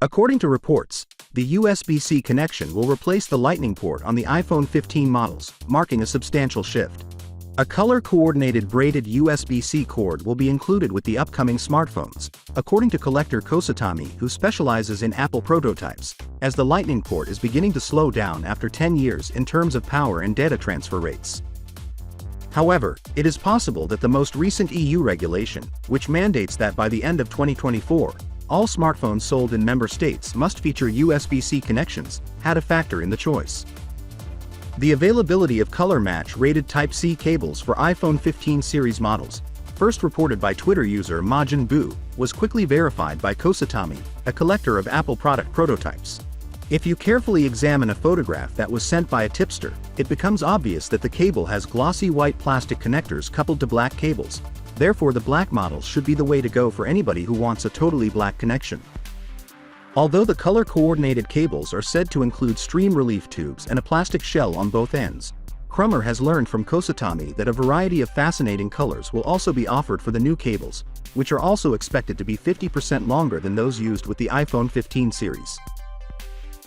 According to reports, the USB-C connection will replace the Lightning port on the iPhone 15 models, marking a substantial shift. A color-coordinated braided USB-C cord will be included with the upcoming smartphones, according to collector Kosatami, who specializes in Apple prototypes, as the Lightning port is beginning to slow down after 10 years in terms of power and data transfer rates. However, it is possible that the most recent EU regulation, which mandates that by the end of 2024, all smartphones sold in member states must feature USB-C connections, had a factor in the choice. The availability of color match rated Type-C cables for iPhone 15 series models, first reported by Twitter user Majin Buu, was quickly verified by Kosatami, a collector of Apple product prototypes. If you carefully examine a photograph that was sent by a tipster, it becomes obvious that the cable has glossy white plastic connectors coupled to black cables. Therefore, the black models should be the way to go for anybody who wants a totally black connection. Although the color-coordinated cables are said to include stream relief tubes and a plastic shell on both ends, Krummer has learned from Kosatami that a variety of fascinating colors will also be offered for the new cables, which are also expected to be 50% longer than those used with the iPhone 15 series.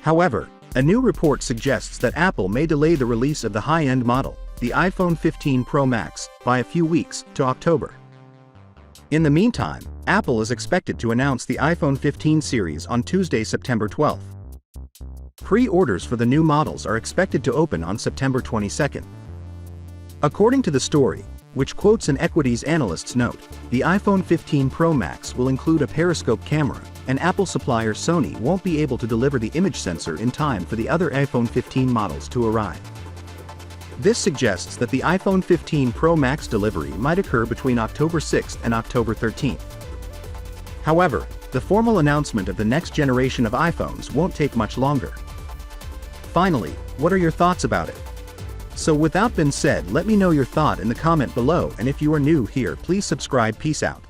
However, a new report suggests that Apple may delay the release of the high-end model, the iPhone 15 Pro Max, by a few weeks, to October. In the meantime, Apple is expected to announce the iPhone 15 series on Tuesday, September 12th. Pre-orders for the new models are expected to open on September 22nd. According to the story, which quotes an equities analyst's note, the iPhone 15 Pro Max will include a periscope camera, and Apple supplier Sony won't be able to deliver the image sensor in time for the other iPhone 15 models to arrive. This suggests that the iPhone 15 Pro Max delivery might occur between October 6th and October 13th. However, the formal announcement of the next generation of iPhones won't take much longer. Finally, what are your thoughts about it? So with that being said, let me know your thought in the comment below, and if you are new here, please subscribe. Peace out.